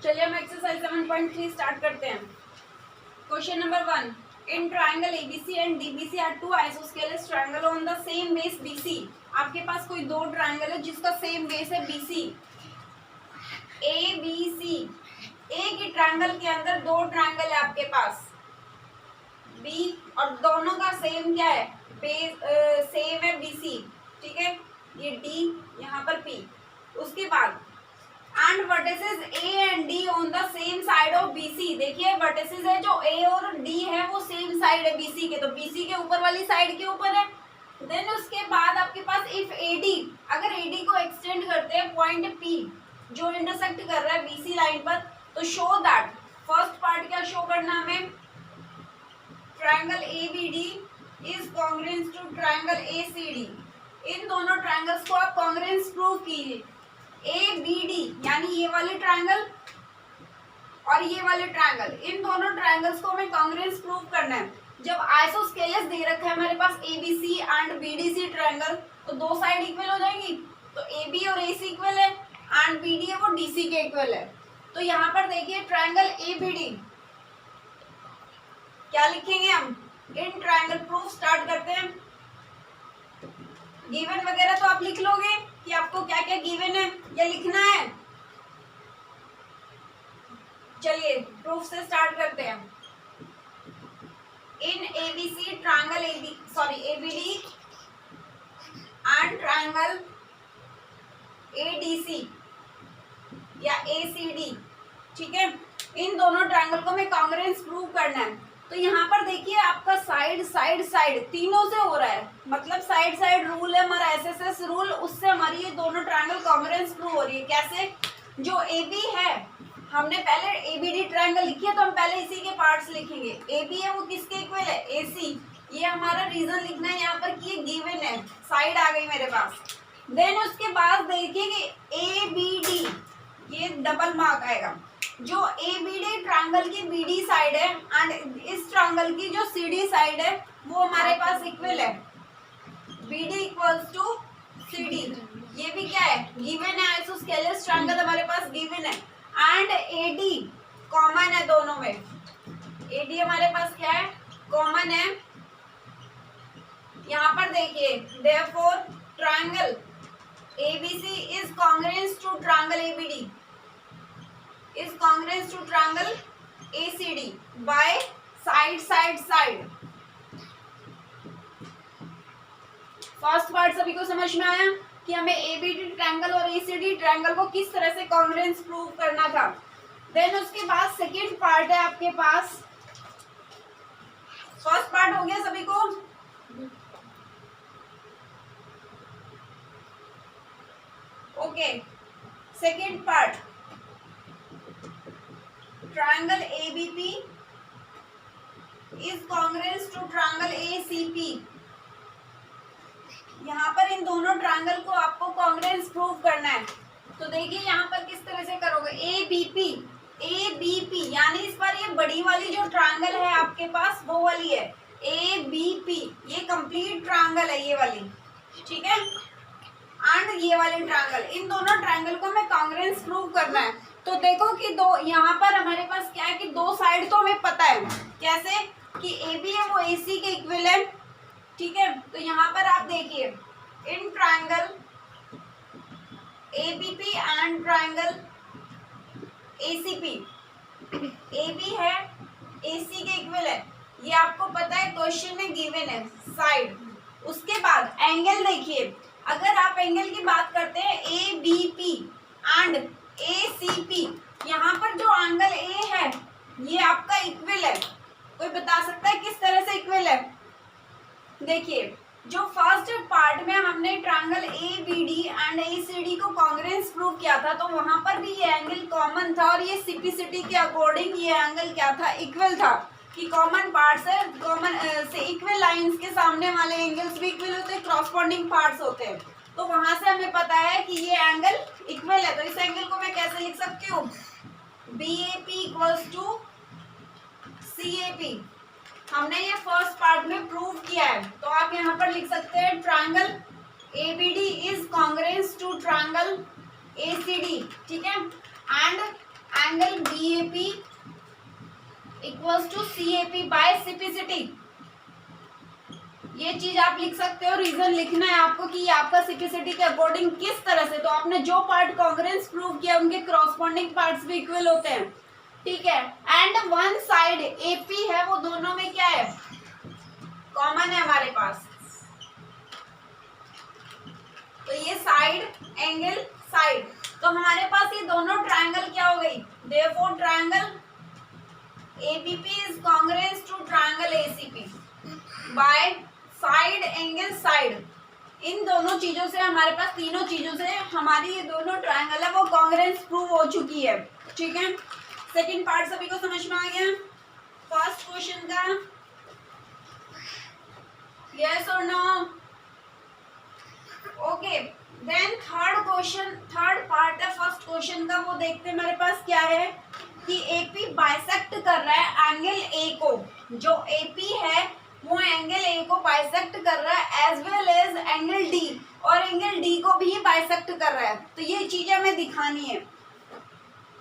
चलिए हम exercise 7.3 start करते हैं। Question number 1, in triangle ABC and DBC are two isosceles triangle on the same base BC. आपके पास कोई दो ट्राइंगल है जिसका सेम बेस है बीसी। ए बी सी, एक ही ट्राइंगल के अंदर दो ट्राइंगल है आपके पास बी, और दोनों का सेम क्या है, बेस सेम है बीसी। ठीक है, ये डी, यहाँ पर पी। उसके बाद and vertices A and D on the same side of BC. देखिए वर्टिसेस है जो ए और डी है वो सेम साइड है बीसी के, तो बीसी के ऊपर वाली साइड के ऊपर है। देन उसके बाद आपके पास इफ एडी, अगर एडी को एक्सटेंड करते हैं पॉइंट पी जो इंटरसेक्ट कर रहा है बीसी लाइन पर, तो शो दैट, फर्स्ट पार्ट क्या शो करना हमें, triangle ABD is congruent to triangle ACD. इन दोनों ट्रायंगल्स को आप कॉन्ग्रुएंस प्रूव कीजिए। ए बी डी यानी ये वाले ट्रायंगल और ये वाले ट्रायंगल, इन दोनों ट्रायंगल्स को हमें कॉन्ग्रुएंस प्रूव करना है। जब आइसोस्केलस दे रखा है हमारे पास एबीसी एंड बीडीसी ट्रायंगल, तो दो साइड इक्वल हो जाएंगी। तो एबी और एसी इक्वल है एंड बीडी है वो डीसी के इक्वल है। तो यहाँ पर देखिए ट्रायंगल एबीडी क्या लिखेंगे हम, इन ट्रायंगल प्रूफ स्टार्ट करते हैं। गिवन वगैरह तो आप लिख लोगे कि आपको क्या क्या गिवन है या लिखना है। चलिए प्रूफ से स्टार्ट करते हैं। इन ABC triangle ABD and triangle ADC या एसीडी, ठीक है, इन दोनों ट्रायंगल को हमें कॉन्ग्रुएंस प्रूव करना है। तो यहाँ पर देखिए आपका साइड साइड साइड तीनों से हो रहा है, मतलब साइड साइड रूल है हमारा एसएसएस रूल, उससे हमारी ये दोनों ट्रायंगल कॉन्ग्रुएंस प्रूव हो रही है। कैसे, जो एबी है, हमने पहले एबीडी ट्रायंगल लिखी है तो हम पहले इसी के पार्ट्स लिखेंगे। एबी है वो किसके इक्वल है, एसी। ये हमारा रीजन लिखना है यहाँ पर कि ये गिवन है, साइड आ गई मेरे पास। देन उसके बाद देखिए कि एबीडी, ये डबल मार्क आएगा। जो एबीडी ट्रायंगल की बीडी साइड है एंड इस ट्रायंगल की जो सीडी साइड है वो हमारे पास इक्वल है, बीडी इक्वल्स टू सीडी। ये भी क्या है, गिवन है, आइसोस्केलस ट्रायंगल हमारे पास गिवन है। एंड एडी कॉमन है दोनों में, एडी हमारे पास क्या है, कॉमन है। यहाँ पर देखिए therefore triangle ABC is congruent to triangle ABD is congruent to triangle ACD by side side side। First part सभी को समझ में आया कि हमें ABD ट्रायंगल और ACD ट्रायंगल को किस तरह से कॉन्ग्रुएंस प्रूव करना था। देन उसके बाद सेकेंड पार्ट है आपके पास, फर्स्ट पार्ट हो गया सभी को, okay. Second part, triangle ABP is congruent to triangle ACP। यहाँ पर इन दोनों ट्रायंगल को आपको कॉन्ग्रुएंस प्रूव करना है। तो देखिए यहाँ पर किस तरह से करोगे, ABP यानी इस पर ये बड़ी वाली जो ट्रायंगल है आपके पास वो वाली है ABP, ये कंप्लीट ट्रायंगल है ये वाली, ठीक है। एंड ये वाले ट्रायंगल, इन दोनों ट्रायंगल को हमें कॉन्ग्रुएंस प्रूव करना है। तो देखो कि दो यहाँ पर हमारे पास क्या है कि दो साइड तो हमें पता है, कैसे कि AB है वो AC के इक्वल है, ठीक है। तो यहाँ पर आप देखिए इन triangle ABP and triangle ACP, AB है AC के इक्वल है, ये आपको पता है, क्वेश्चन में गिवन है साइड। उसके बाद एंगल देखिए, अगर आप एंगल की बात करते हैं ABP एंड ACP, यहाँ पर जो एंगल A है ये आपका इक्वल है। कोई बता सकता है किस तरह से इक्वल है? देखिए जो फर्स्ट पार्ट में हमने ट्रायंगल ABD एंड ACD को कॉन्ग्रुएंस प्रूव किया था तो वहां पर भी ये एंगल कॉमन था और ये सिपिसिटी के अकॉर्डिंग ये एंगल क्या था, इक्वल था। कि कॉमन पार्ट्स है, कॉमन से इक्वल लाइंस के सामने वाले एंगल्स भी इक्वल होते हैं, क्रॉसपोंडिंग पार्ट्स होते हैं। तो वहां से हमें पता है कि ये एंगल इक्वल है। तो इस एंगल को मैं कैसे लिख सकती हूँ, BAP इक्वल्स टू CAP। हमने ये फर्स्ट पार्ट में प्रूव किया है, तो आप यहाँ पर लिख सकते हैं triangle ABD is congruent to triangle ACD, ठीक है। And angle BAP equals to CAP by CPCT. ये चीज आप लिख सकते हो, रीजन लिखना है आपको कि आपका सिपिसिटी के अकॉर्डिंग किस तरह से, तो आपने जो पार्ट कॉन्ग्रुएंस प्रूव किया उनके करस्पॉन्डिंग पार्ट्स भी इक्वल होते हैं, ठीक है। एंड वन साइड एपी है, वो दोनों में क्या है, कॉमन है हमारे पास। तो ये साइड एंगल साइड, तो हमारे पास ये दोनों ट्रायंगल क्या हो गई, therefore triangle ABP is congruence to triangle ACP by side angle side. इन दोनों चीजों से हमारे पास, तीनों चीजों से हमारी ये दोनों ट्रायंगल है वो कॉन्ग्रुएंस प्रूव हो चुकी है, ठीक है। सेकंड पार्ट सभी को समझ में आ गया फर्स्ट क्वेश्चन का, यस और no, okay. Then third question, third part है फर्स्ट क्वेश्चन का, वो देखते हैं हमारे पास क्या है कि एपी बाइसेक्ट कर रहा है एंगल ए को, जो एपी है वो एंगल ए को बाइसेक्ट कर रहा है as well as angle D, और एंगल डी को भी बाइसेक्ट कर रहा है। तो ये चीजें हमें दिखानी है।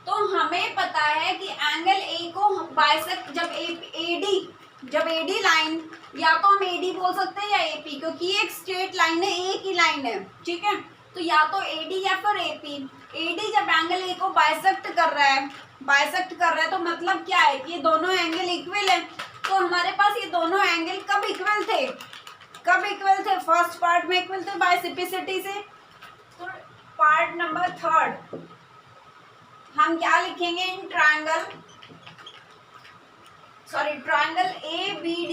तो हमें पता है कि एंगल ए को बाइसेक्ट जब एडी लाइन, या तो हम एडी बोल सकते हैं या एपी, क्योंकि ये एक स्ट्रेट लाइन है, एक ही लाइन है, ठीक है। तो या तो एडी या फिर एपी। एडी जब एंगल ए को बाइसेक्ट कर रहा है तो मतलब क्या है कि ये दोनों एंगल इक्वल है। तो हमारे पास ये दोनों एंगल कब इक्वल थे, फर्स्ट पार्ट में इक्वल थे बाय सिपिसिटी से। तो पार्ट नंबर थर्ड हम क्या लिखेंगे, in triangle ABD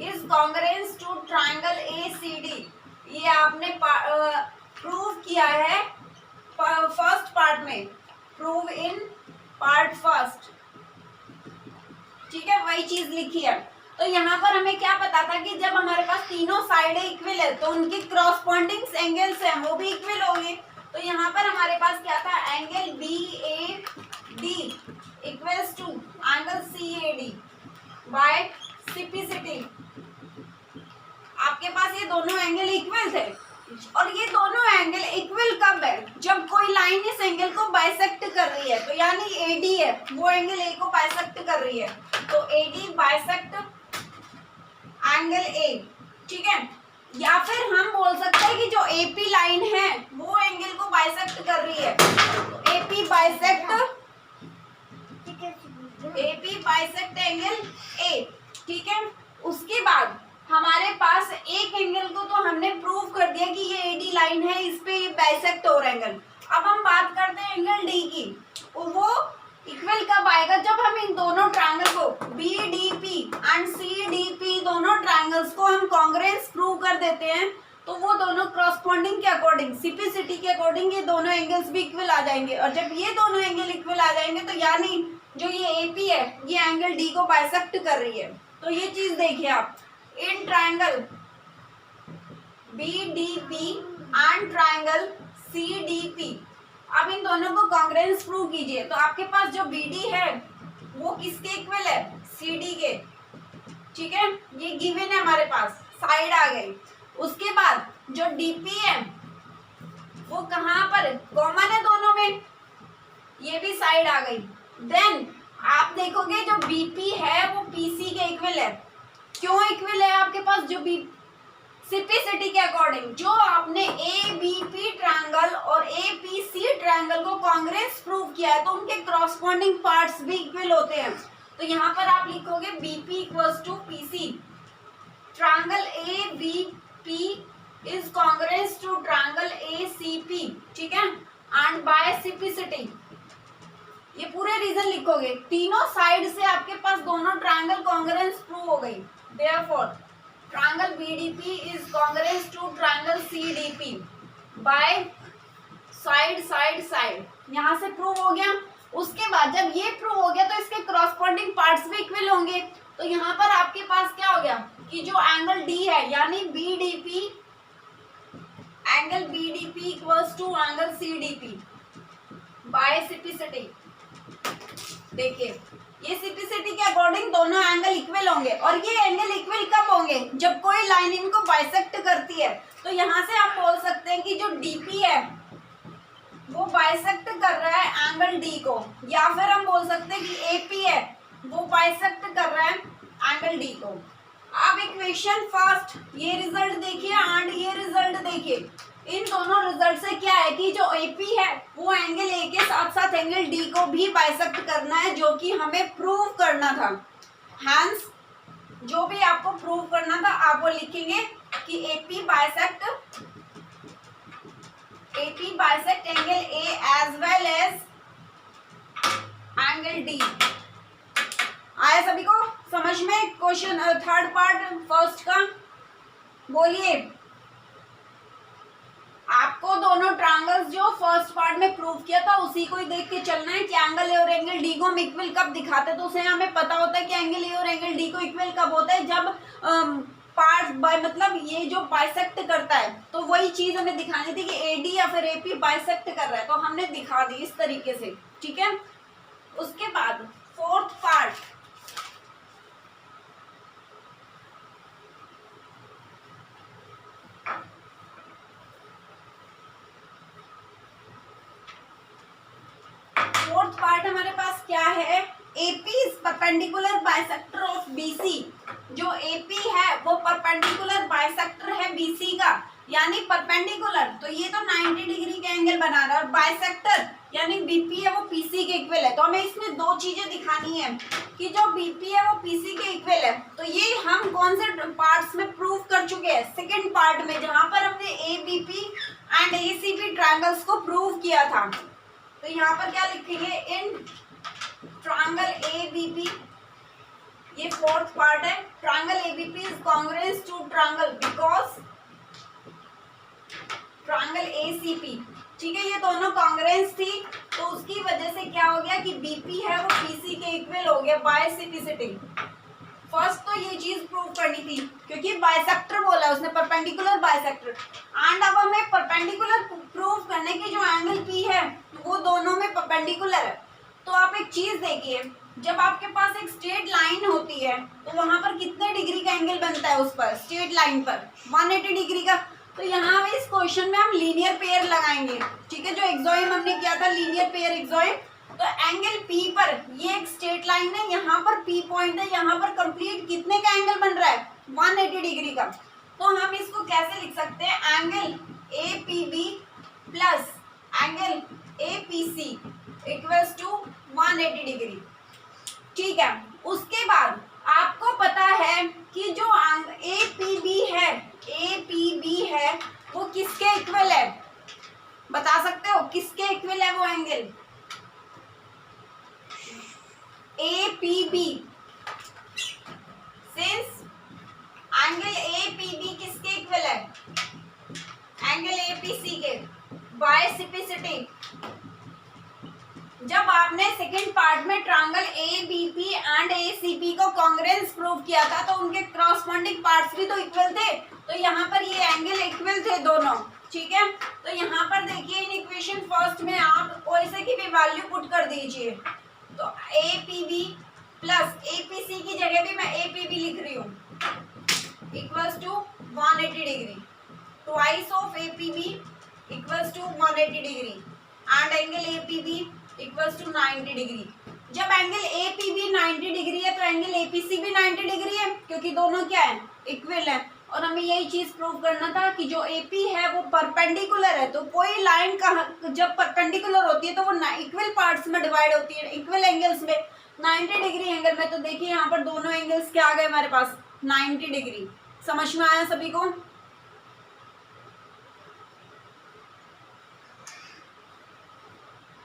is congruence to triangle ACD। ये आपने प्रूव किया है फर्स्ट पार्ट में, प्रूव इन पार्ट फर्स्ट, ठीक है, वही चीज लिखी है। तो यहाँ पर हमें क्या पता था कि जब हमारे पास तीनों साइडें इक्वल है तो उनके करस्पॉन्डिंग एंगल्स हैं वो भी इक्वल होंगे। तो यहाँ पर हमारे पास क्या था, angle BAD equals to angle CAD by CPCT. आपके पास ये दोनों एंगल इक्वल थे, और ये दोनों एंगल इक्वल कब है, जब कोई लाइन इस एंगल को बाइसेक्ट कर रही है। तो यानी AD है वो एंगल A को बाइसेक्ट कर रही है, तो AD बाइसेक्ट एंगल A, ठीक है। या फिर हम बोल सकते हैं कि जो AP लाइन है वो एंगल को बाइसेक्ट कर रही है, तो AP बाइसेक्ट एंगल A, ठीक है। उसके बाद हमारे पास एक एंगल को तो हमने प्रूव कर दिया कि ये AD लाइन है, इस पे ये बाइसेक्ट हो रहा है एंगल। अब हम बात करते हैं एंगल D की, वो इक्वल कब आएगा, जब हम इन दोनों ट्रायंगल को BDP एंड CDP दोनों ट्रायंगल्स को हम कॉन्ग्रुएंस प्रूव कर देते हैं, तो वो दोनों करस्पॉन्डिंग के अकॉर्डिंग, सिपिसिटी के अकॉर्डिंग ये दोनों एंगल्स भी इक्वल आ जाएंगे। और जब ये दोनों एंगल इक्वल आ जाएंगे तो यानी जो ये AP है ये एंगल D को बाइसेक्ट कर रही है। तो ये चीज देखिए आप, in triangle BDP and triangle CDP, अब इन दोनों को कॉन्ग्रुएंस प्रूव कीजिए। तो आपके पास जो BD है वो किसके इक्वल है, CD के, ठीक है। ये गिवन है हमारे पास, साइड आ गई। उसके बाद जो DP है वो कहाँ पर कॉमन है दोनों में, ये भी साइड आ गई। देन आप देखोगे जो BP है वो PC के इक्वल है। क्यों इक्वल है आपके पास, जो सिपिसिटी के अकॉर्डिंग, जो आपने ABP ट्रायंगल और APC ट्रायंगल को कॉन्ग्रुएंस प्रूव किया है तो उनके करस्पॉन्डिंग पार्ट्स भी इक्वल होते हैं। तो यहाँ पर आप लिखोगे BP equals to PC, triangle ABP is congruence to triangle ACP, ठीक है, एंड बाय सिपिसिटी। ये पूरे रीजन लिखोगे, तीनों साइड से आपके पास दोनों ट्रायंगल कॉन्ग्रुएंस प्रूव हो गई। Therefore triangle BDP is congruence to triangle CDP by side side side, यहाँ से प्रूव हो गया। उसके बाद जब ये प्रूव हो गया तो इसके करस्पॉन्डिंग पार्ट्स भी इक्वल होंगे। तो यहाँ पर आपके पास क्या हो गया कि जो एंगल D है यानी angle BDP equals to angle CDP by CPCT. देखिए ये सिपिसिटी के अकॉर्डिंग दोनों एंगल इक्वल होंगे, और ये एंगल इक्वल कब होंगे, जब कोई लाइन इनको बाइसेक्ट करती है। तो यहाँ से आप बोल सकते हैं कि जो DP है वो बाइसेक्ट कर रहा है एंगल डी को, या फिर हम बोल सकते हैं कि एपी है वो बाइसेक्ट कर रहा है एंगल डी को। अब इक्वेशन फर्स्ट ये रिजल्ट देखिए एंड ये रिजल्ट देखिए, इन दोनों रिजल्ट से क्या है कि जो एपी है वो एंगल ए के साथ साथ एंगल डी को भी बाइसेक्ट करना है, जो कि हमें प्रूव करना था। हैंस जो भी आपको प्रूव करना था आप वो लिखेंगे कि AP bisect angle A as well as angle D. आया सभी को समझ में? क्वेश्चन थर्ड पार्ट फर्स्ट का बोलिए। आपको दोनों ट्रायंगल्स जो फर्स्ट पार्ट में प्रूव किया था उसी को ही देख के चलना है कि एंगल ए और एंगल डी को हम इक्वल कब दिखाते हैं। तो उसे हमें पता होता है कि एंगल ए और एंगल डी को इक्वल कब होता है, जब पार्ट बाय मतलब ये जो बाइसेक्ट करता है। तो वही चीज हमें दिखानी थी कि एडी या फिर एपी बाइसेक्ट कर रहा है, तो हमने दिखा दी इस तरीके से, ठीक है। उसके बाद फोर्थ पार्ट, हमारे पास क्या है, AP is perpendicular bisector of BC। जो AP है वो परपेंडिकुलर बाइसेक्टर है BC का, यानी परपेंडिकुलर तो ये तो 90 डिग्री के एंगल बना रहा है, और बाइसेक्टर यानी BP है वो PC के इक्वल है। तो हमें इसमें दो चीजें दिखानी है कि जो BP है वो PC के इक्वल है। तो ये हम कौन से पार्ट्स में प्रूव कर चुके हैं, सेकेंड पार्ट में, जहां पर हमने ABP एंड ACP ट्रायंगल्स को प्रूव किया था। तो यहाँ पर क्या लिखेंगे, इन ट्रायंगल ABP, ये फोर्थ पार्ट है, triangle ABP is congruence to triangle because triangle ACP, ठीक है, ये दोनों कॉन्ग्रुएंस थी। तो उसकी वजह से क्या हो गया कि BP है वो PC के इक्वल हो गया बाइसेक्टिसिटी। फर्स्ट तो ये चीज प्रूव करनी थी क्योंकि बाइसेक्टर बोला है उसने, परपेंडिकुलर बाइसेक्टर। एंड अब हमें परपेंडिकुलर प्रूव करने की जो एंगल P है वो दोनों में परपेंडिकुलर है। तो आप एक चीज देखिए, जब आपके पास एक स्ट्रेट लाइन होती है तो वहां पर कितने डिग्री का एंगल बनता है उस पर, स्ट्रेट लाइन पर 180 डिग्री का। तो यहाँ इस क्वेश्चन में हम लीनियर पेयर लगाएंगे, ठीक है, जो एक्सोइम हमने किया था लीनियर पेयर एक्सोइम। तो एंगल P पर, ये एक स्ट्रेट लाइन है, यहाँ पर P पॉइंट है, यहाँ पर कंप्लीट कितने का एंगल बन रहा है, 180 डिग्री का। तो हम इसको कैसे लिख सकते हैं, angle APB plus angle APC equals to 180 degree, ठीक है। उसके बाद आपको पता है कि जो APB है वो किसके इक्वल है, बता सकते हो किसके इक्वल है वो angle APB। Since angle APB किसके इक्वल है, एंगल APC के, बाइसेक्टिसिटी। जब आपने सेकेंड पार्ट में ट्रायंगल ABP एंड ACP को कॉन्ग्रुएंस प्रूव किया था तो उनके क्रॉसपोंडिंग पार्ट्स भी तो इक्वल थे। तो यहाँ पर ये एंगल इक्वल थे दोनों, ठीक है। तो यहाँ पर देखिए इन इक्वेशन फर्स्ट में आप कोई से की भी वैल्यू पुट कर दीजिए। तो APB प्लस APC की जगह भी मैं APB लिख रही हूँ, equals to 180 degree, twice of APB equals to 180 degree and angle APB equals to 90 degree. जब एंगल APB 90 डिग्री है तो एंगल APC भी 90 डिग्री है, क्योंकि दोनों क्या है, इक्वल है। और हमें यही चीज प्रूव करना था कि जो AP है वो परपेंडिकुलर है। तो कोई लाइन का जब परपेंडिकुलर होती है तो वो इक्वल पार्ट्स में डिवाइड होती है, इक्वल एंगल्स में, 90 डिग्री एंगल में। तो देखिए यहाँ पर दोनों एंगल्स क्या आ गए हमारे पास, 90 डिग्री। समझ में आया सभी को?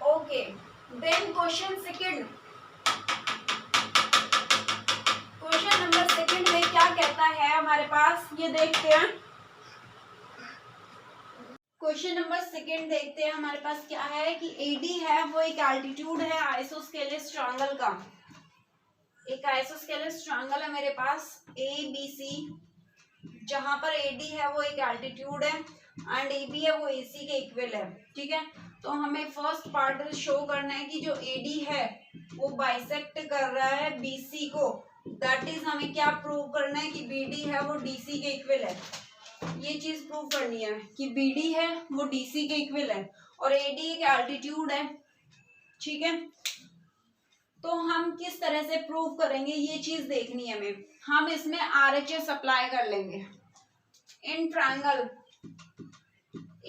Okay, then question second, question number second में क्या कहता है हमारे पास, ये देखते हैं। क्वेश्चन नंबर सेकंड देखते हैं हमारे पास क्या है कि AD है वो एक एल्टीट्यूड है आइसोस्केलेस ट्रायंगल का। एक आइसोस्केलेस ट्रायंगल है मेरे पास ABC, जहां पर AD है वो एक एल्टीट्यूड है एंड AB है वो AC के इक्वल है, ठीक है। तो हमें फर्स्ट पार्ट शो करना है कि जो AD है वो बाइसेक्ट कर रहा है BC को, दैट इज हमें क्या प्रूव करना है कि BD है वो DC के इक्वल है। ये चीज प्रूव करनी है कि BD है वो DC के इक्वल है। और एडी एक एल्टीट्यूड है, ठीक है। तो हम किस तरह से प्रूव करेंगे ये चीज देखनी है हमें। हम इसमें RHS अप्लाई कर लेंगे in triangle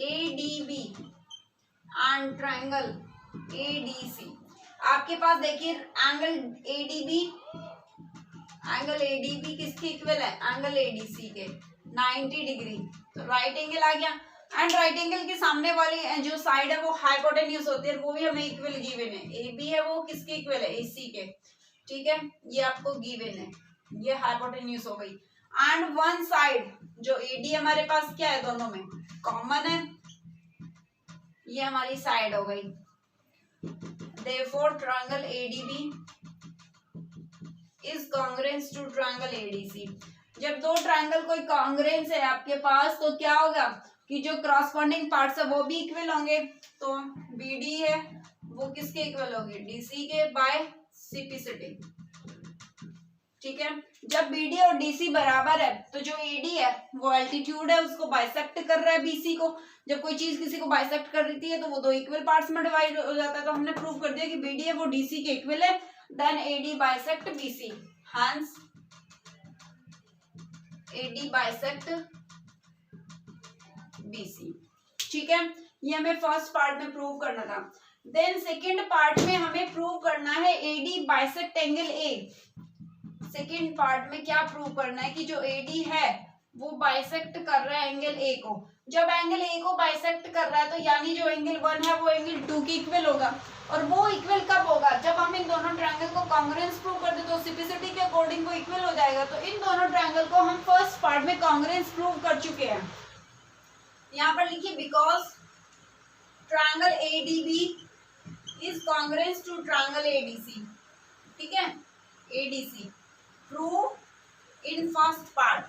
ADB and triangle ADC। आपके पास देखिए एंगल ADB किसके इक्वल है, एंगल ADC के 90 डिग्री। तो राइट एंगल आ गया, एंड राइट एंगल के सामने वाली जो साइड है वो हाइपोटेन्यूज होती है, वो भी हमें इक्वल गिवन है। AB है वो किसके इक्वल है, AC के, ठीक है। ये आपको गिवन है, ये हाइपोटेन्यूज हो गई। एंड वन साइड जो AD हमारे पास क्या है, दोनों में कॉमन है, ये हमारी साइड हो गई। Therefore triangle ADB is congruent to triangle ADC। जब दो ट्रायंगल कोई कॉन्ग्रेंस है आपके पास तो क्या होगा कि जो क्रॉसपॉन्डिंग पार्ट्स है वो भी इक्वल होंगे। तो BD है वो किसके इक्वल होंगे, DC के बाय CPCT, ठीक है। जब BD और DC बराबर है तो जो AD है वो एल्टीट्यूड है, उसको बाइसेक्ट कर रहा है BC को। जब कोई चीज किसी को बाइसेक्ट कर देती है तो वो दो इक्वल पार्ट्स में डिवाइड हो जाता है। तो हमने प्रूव कर दिया कि BD है वो DC के इक्वल है, देन AD बाइसेक्ट BC, हंस AD बाइसेक्ट BC, ठीक है। ये हमें फर्स्ट पार्ट में प्रूव करना था। देन सेकंड पार्ट में हमें प्रूव करना है AD bisect angle A। Second part में क्या प्रूव करना है कि जो AD है वो बाइसेक्ट कर रहा है एंगल A को। जब एंगल A को बाइसेक्ट कर रहा है तो यानी जो एंगल 1 है वो एंगल 2 के इक्वल होगा। और वो इक्वल कब होगा, जब हम इन दोनों ट्रायंगल को कॉन्ग्रुएंस प्रूव कर दे तो CPCT के अकॉर्डिंग वो इक्वल हो जाएगा। तो इन दोनों ट्रायंगल को हम फर्स्ट पार्ट में कॉन्ग्रुएंस प्रूव कर चुके हैं। यहाँ पर लिखिए because triangle ADB is congruence to triangle ADC, ठीक है, ADC prove in first part.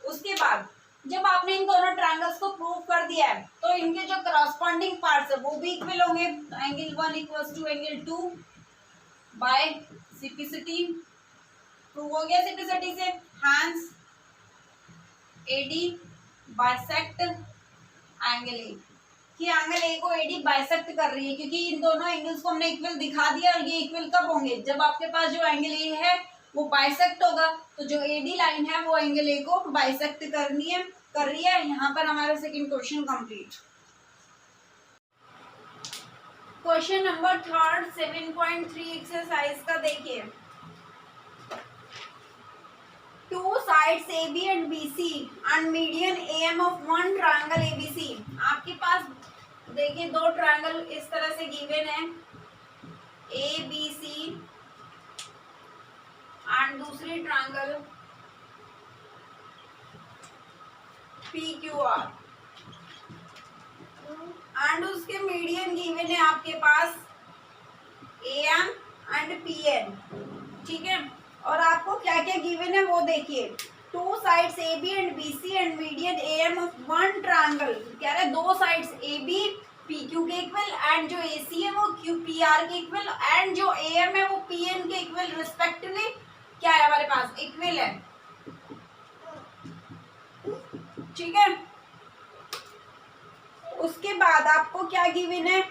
उसके बाद जब आपने इन दोनों ट्रायंगल्स को प्रूव कर दिया है तो इनके जो करस्पॉन्डिंग पार्ट्स है वो भी इक्वल होंगे। Angle 1 equals to angle 2 by CPCT, prove हो गया CPCT से। Hence AD bisect angle A, कि एंगल A को AD बाइसेक्ट कर रही है, क्योंकि इन दोनों एंगल्स को हमने इक्वल दिखा दिया। और ये इक्वल कब होंगे, जब आपके पास जो एंगल A है वो बाइसेक्ट होगा। तो जो AD लाइन है वो एंगल A को बाइसेक्ट कर रही है। यहाँ पर हमारा second question complete. Question number third 7.3 exercise का देखिए। Two sides AB and BC and median AM of one triangle ABC। आपके पास देखिए दो ट्रायंगल इस तरह से गिवन है, ABC एंड दूसरी ट्रायंगल PQR, एंड उसके मीडियन गिवन है आपके पास AM एंड PN, ठीक है। और आपको क्या क्या गिवन है वो देखिए। Two sides AB and BC and median AM of one triangle, कह रहे हैं दो साइड्स AB PQ के इक्वल एंड जो AC है वो QPR के इक्वल एंड जो AM है वो PN के इक्वल रिस्पेक्टिवली क्या है हमारे पास, इक्वल है, ठीक है। उसके बाद आपको क्या गिवन है,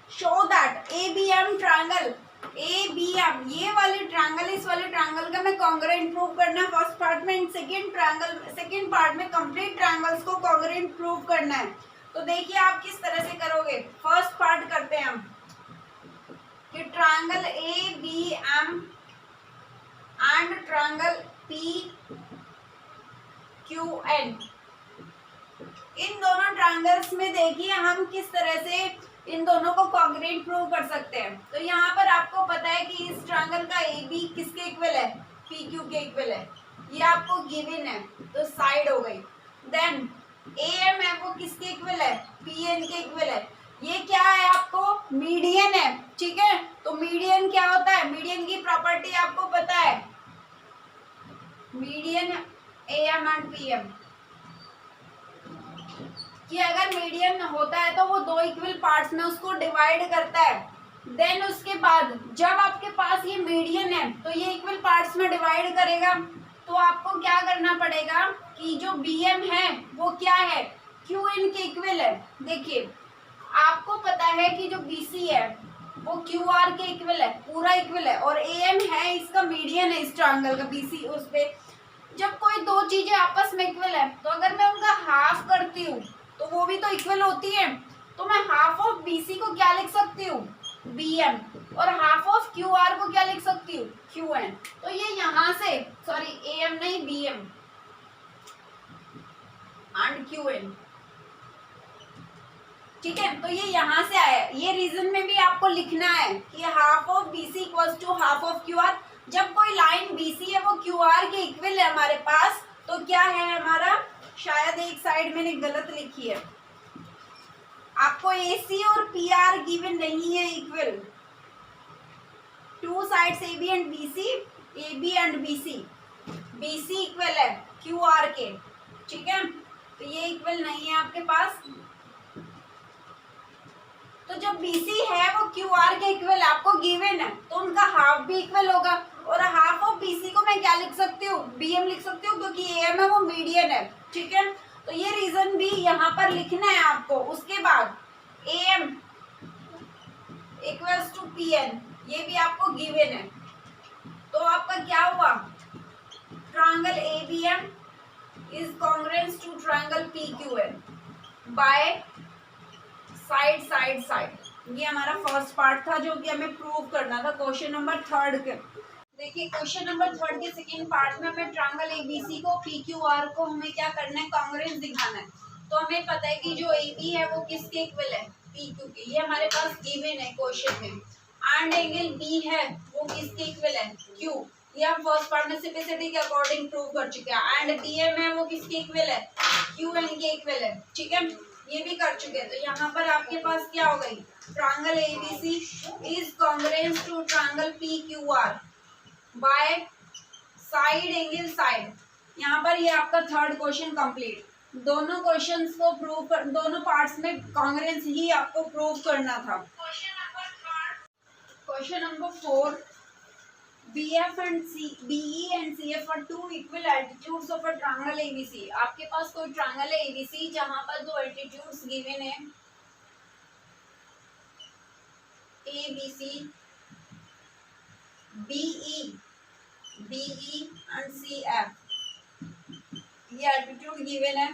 show that ABM triangle, ABM ये वाले ट्रायंगल इस वाले ट्रायंगल का मैं कॉन्ग्रुएंट प्रूव करना है फर्स्ट पार्ट में। सेकंड पार्ट में कंप्लीट ट्रायंगल्स को कॉन्ग्रुएंट प्रूव करना है। तो देखिए आप किस तरह से करोगे। फर्स्ट पार्ट करते हैं हम कि triangle ABM and triangle PQN, इन दोनों ट्रायंगल्स में देखिए हम किस तरह से इन दोनों को कॉन्ग्रुएंट प्रूव कर सकते हैं। तो यहाँ पर आपको पता है कि इस ट्रायंगल का AB किसके इक्वल है, PQ के इक्वल है, ये आपको गिवन है, तो साइड हो गई। देन AM है वो किसके इक्वल है, PN के इक्वल है। ये क्या है आपको, मीडियन है, ठीक है। तो मीडियन क्या होता है, मीडियन की प्रॉपर्टी आपको पता है, मीडियन AM एंड PM कि अगर मीडियन होता है तो वो दो इक्वल पार्ट्स में उसको डिवाइड करता है। देन उसके बाद जब आपके पास ये मीडियन है तो ये इक्वल पार्ट्स में डिवाइड करेगा। तो आपको क्या करना पड़ेगा कि जो BM है वो क्या है, क्यू एन के इक्वल है। देखिए आपको पता है कि जो बी सी है वो क्यू आर के इक्वल है, पूरा इक्वल है, और ए एम है इसका मीडियन है इस ट्रायंगल का बी सी। उस पे जब कोई दो चीजें आपस में इक्वल है तो अगर मैं उनका हाफ करती हूँ तो वो भी तो इक्वल होती है। तो मैं हाफ ऑफ बी सी को क्या लिख सकती हूँ, बी एम, और हाफ ऑफ क्यू आर को क्या लिख सकती हूँ, क्यू एन। तो ये यहाँ से, सॉरी ए एम नहीं, B M and Q N, ठीक है। तो ये यहाँ से आया। ये रीजन में भी आपको लिखना है कि half of B C equals to half of Q R. जब कोई लाइन बी सी है वो क्यू आर के इक्वल है हमारे पास, तो क्या है हमारा, शायद एक साइड मैंने गलत लिखी है, आपको ए सी और पी आर गिवन नहीं है equal, two sides A B and B C, A B and B C equal है क्यू आर के, ठीक है। तो ये इक्वल नहीं है आपके पास। तो जब BC है वो QR के इक्वल आपको गिवन है, तो उनका हाफ भी इक्वल होगा, और हाफ ऑफ BC को मैं क्या लिख सकती हूँ, BM लिख सकती हूँ, क्योंकि AM है वो मीडियन है, ठीक है। तो ये रीजन भी यहाँ पर लिखना है आपको। उसके बाद AM इक्वल्स टू PN, ये भी आपको गिवन है। तो आपका क्या हुआ, triangle ABM is congruent to triangle PQN by side side side. ये हमारा फर्स्ट पार्ट था जो कि हमें प्रूव करना था क्वेश्चन नंबर 3 के। देखिए क्वेश्चन नंबर 3 के सेकंड पार्ट में हमें ट्रायंगल एबीसी को PQR को हमें क्या करना है, कांग्रुएंस दिखाना है। तो हमें पता है कि जो AB है वो किसके इक्वल है, PQ के, ये हमारे पास गिवन है क्वेश्चन में। एंड एंगल B है वो किसके इक्वल है, Q, ये हम फर्स्ट पार्ट में सिंपलिसिटी के अकॉर्डिंग प्रूव कर चुके हैं। एंड BM है वो किसके इक्वल है, QN के इक्वल है, ठीक है, ये भी कर चुके हैं। तो यहाँ पर आपके पास क्या हो गई, triangle ABC is congruent to triangle PQR by side angle side. यहाँ पर ये आपका थर्ड क्वेश्चन कंप्लीट। दोनों क्वेश्चंस को प्रूव कर, दोनों पार्ट्स में कॉन्ग्रुएंस ही आपको प्रूव करना था। Question number 4, BF and BE and CF are two equal altitudes of a triangle ABC। आपके पास कोई ट्रायंगल है ABC जहां पर दो एल्टीट्यूड्स गिवन है, ABC, BE and CF, ये एल्टीट्यूड गिवन है।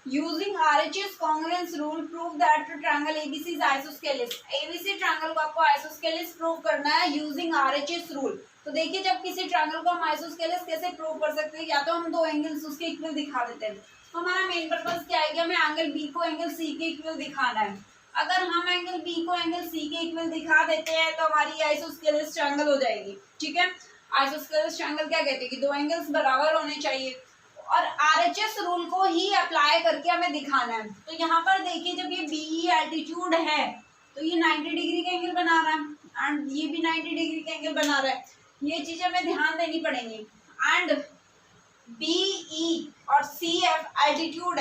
Using RHS congruence rule, prove that triangle ABC is isosceles। ABC triangle को आपको आइसोस्केलिस प्रूव करना है यूजिंग RHS रूल। तो देखिए जब किसी ट्रायंगल को हम आइसोस्केलिस कैसे प्रूव कर सकते हैं, या तो हम दो एंगल्स उसके इक्वल दिखा देते हैं। तो हमारा मेन पर्पस क्या है कि हमें एंगल B को एंगल C के इक्वल दिखाना है। अगर हम एंगल B को एंगल C के इक्वल दिखा देते हैं तो हमारी आइसोस्केलिस ट्रायंगल हो जाएगी, ठीक है। आइसोस्केलिस ट्रायंगल क्या कहते हैं कि दो एंगल्स बराबर होने चाहिए, और RHS रूल को ही अप्लाई करके हमें दिखाना है। तो यहाँ पर देखिए जब ये BE एल्टीट्यूड है तो ये 90 डिग्री का एंगल बना रहा है एंड ये भी 90 डिग्री का एंगल बना रहा है, ये चीजें हमें ध्यान देनी पड़ेंगी। एंड BE और CF एल्टीट्यूड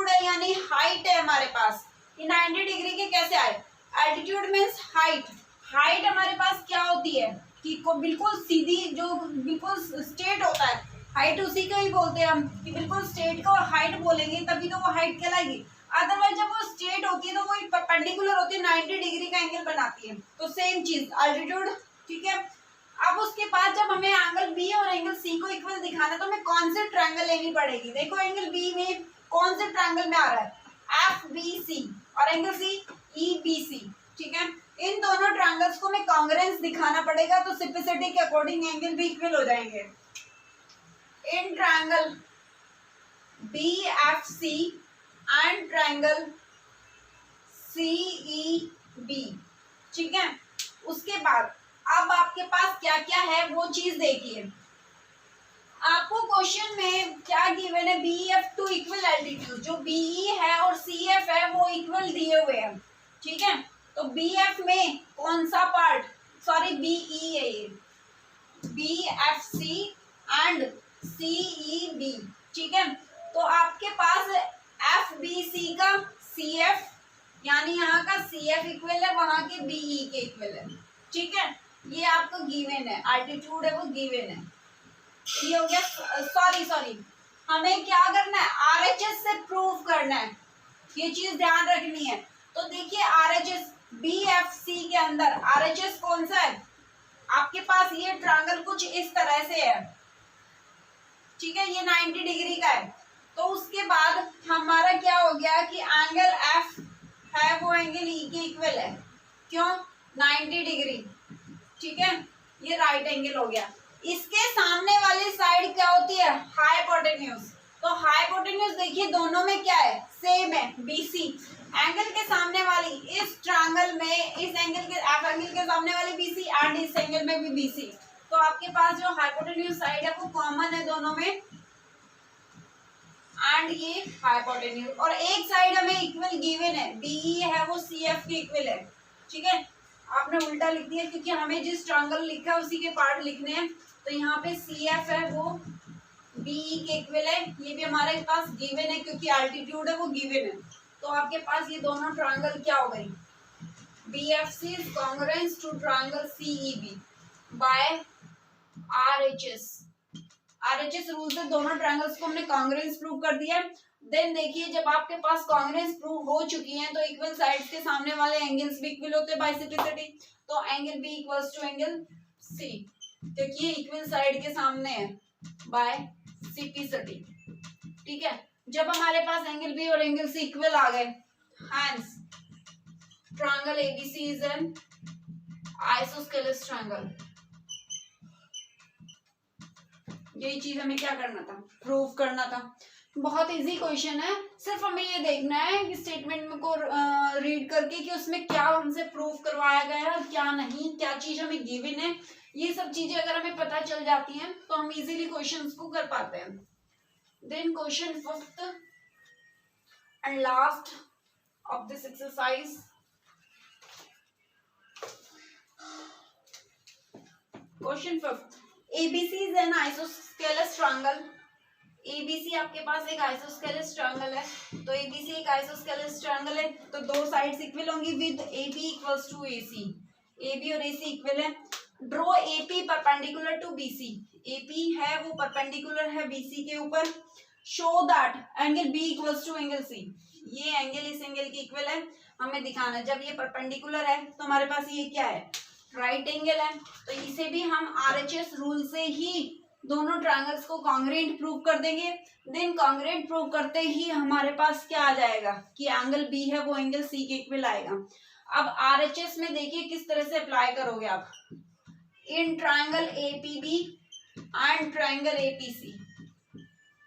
है यानी हाइट है हमारे पास। ये 90 डिग्री के कैसे आए, एल्टीट्यूड मीन्स हाइट। हाइट हमारे पास क्या होती है कि को बिल्कुल सीधी, जो बिल्कुल स्ट्रेट होता है, हाइट उसी को ही बोलते हैं हम कि बिल्कुल स्ट्रेट को हाइट बोलेंगे तभी तो वो हाइट कहलाएगी। अदरवाइज जब वो स्ट्रेट होती है तो वो परपेंडिकुलर होती है, 90 डिग्री का एंगल बनाती है। तो सेम चीज एल्टीट्यूड, ठीक है। अब उसके बाद जब हमें एंगल B और एंगल C को इक्वल दिखाना है तो हमें कौन से ट्रायंगल लेनी पड़ेगी। देखो एंगल B में कौन से ट्रायंगल में आ रहा है, FBC, और एंगल C EBC, ठीक है। इन दोनों ट्रायंगल्स को हमें कांग्रुएंस दिखाना पड़ेगा, तो सिंपलिसिटी के अकॉर्डिंग एंगल भी इक्वल हो जाएंगे। In triangle BFC and triangle CEB, ठीक है। उसके बाद अब आपके पास क्या क्या है वो चीज देखिए। आपको क्वेश्चन में क्या गिवन है, BF2 इक्वल एल्टीट्यूड, जो BE है और CF है वो इक्वल दिए हुए हैं, ठीक है। तो BF में कौन सा पार्ट, सॉरी BE है ये, BFC एंड CEB, ठीक है। तो आपके पास FBC का CF यानी यहाँ का CF इक्वल है वहां के BE के इक्वल है, ठीक है। ये आपको गिवन है, एल्टीट्यूड है वो गिवन है। ये हो गया, सॉरी हमें क्या करना है, आरएचएस से प्रूव करना है, ये चीज ध्यान रखनी है। तो देखिए आरएचएस बीएफसी के अंदर आरएचएस कौन सा है, आपके पास ये ट्रायंगल कुछ इस तरह से है, ठीक है, ये 90 डिग्री का है। तो उसके बाद हमारा क्या हो गया कि एंगल एफ है वो एंगल ई के इक्वल है, क्यों, 90 डिग्री, ठीक है, ये राइट एंगल हो गया। इसके सामने वाली साइड क्या होती है, हाइपोटेन्यूज। तो हाइपोटेन्यूज देखिए दोनों में क्या है, सेम है, बीसी। एंगल के सामने वाली इस ट्रायंगल में, इस एंगल के एफ एंगल के सामने वाली बीसी एंड इस एंगल में भी बीसी। तो आपके पास जो हाइपोटेन्यूज साइड है वो कॉमन है दोनों में, एंड ये हाइपोटेन्यूज। और एक साइड हमें इक्वल गिवन है, बीई है वो सीएफ के इक्वल है, ठीक है, आपने उल्टा लिख दिया क्योंकि हमें जिस ट्रायंगल लिखा है उसी के पार्ट लिखने हैं। तो यहाँ पे सीएफ है वो बीई के इक्वल है, ये भी हमारे पास गिवन है क्योंकि अल्टीट्यूड है वो गिवन है। तो आपके पास ये दोनों ट्रायंगल क्या हो गई, BFC is congruent to triangle CEB by RHS। RHS rule से दोनों ट्रायंगल्स को हमने कॉन्ग्रुएंस प्रूव कर दिया। देन देखिए जब आपके पास कॉन्ग्रुएंस प्रूव हो चुकी हैं तो इक्वल साइड्स के सामने वाले एंगल्स भी इक्वल होते हैं बाइसेप्लिसिटी। तो angle B equals to angle C, क्योंकि ये इक्वल साइड के सामने है बाइसेप्लिसिटी, ठीक है। जब हमारे पास एंगल B और एंगल C इक्वल आ गए, hence triangle ABC is an isosceles triangle. यही चीज हमें क्या करना था, प्रूव करना था। बहुत इजी क्वेश्चन है, सिर्फ हमें ये देखना है कि स्टेटमेंट को रीड करके कि उसमें क्या हमसे प्रूव करवाया गया है और क्या नहीं, क्या चीज हमें गिवन है। ये सब चीजें अगर हमें पता चल जाती हैं तो हम इजीली क्वेश्चंस को कर पाते हैं। Then question fifth and last of this exercise, question fifth, ABC is an isosceles triangle। ABC आपके पास एक आइसोस्केलेस ट्रायंगल है, तो ABC एक आइसोस्केलेस ट्रायंगल है, तो दो साइड्स इक्वल होंगी with AB equals to AC। AB और AC इक्वल है। Draw AP perpendicular to BC। AP है वो परपेंडिकुलर है BC के ऊपर। Show that angle B equals to angle C। ये एंगल इस एंगल के इक्वल है, हमें दिखाना है। जब ये परपेंडिकुलर है तो हमारे पास ये क्या है, राइट एंगल है। तो इसे भी हम RHS रूल से ही दोनों ट्रायंगल्स को कॉन्ग्रुएंट प्रूव कर देंगे। देन कॉन्ग्रुएंट प्रूव करते ही हमारे पास क्या आ जाएगा कि एंगल B है वो एंगल C के इक्वल आएगा। अब RHS में देखिए किस तरह से अप्लाई करोगे आप, in triangle APB and triangle APC।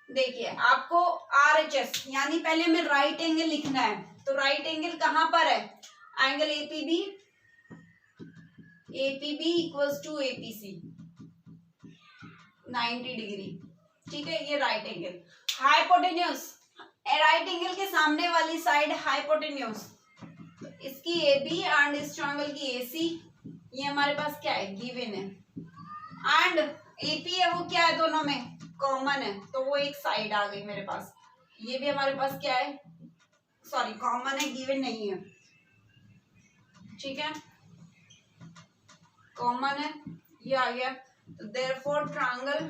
देखिए आपको RHS यानी पहले हमें राइट एंगल लिखना है, तो राइट एंगल कहां पर है, angle APB equals to APC 90 degree, ठीक है, ये right angle. Hypotenuse, right angle के सामने वाली साइड हाइपोटेन्यूज, तो इसकी AB एंड इस ट्रायंगल की AC, ये हमारे पास क्या है, गिवन है। एंड AP है वो क्या है, दोनों में कॉमन है, तो वो एक साइड आ गई मेरे पास। ये भी हमारे पास क्या है, सॉरी कॉमन है, गिवन नहीं है, ठीक है, कॉमन है, ये आ गया। Therefore triangle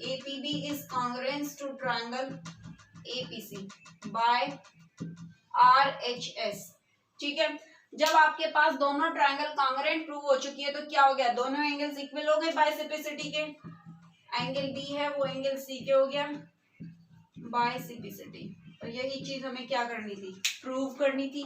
APB is congruent to triangle APC by RHS, ठीक है। जब आपके पास दोनों ट्रायंगल कॉन्ग्रुएंट प्रूव हो चुकी है तो क्या हो गया, दोनों एंगल्स इक्वल हो गए बाइसेप्लिसिटी के। एंगल B है वो एंगल C के हो गया बाइसेप्लिसिटी। और यही चीज हमें क्या करनी थी, प्रूव करनी थी।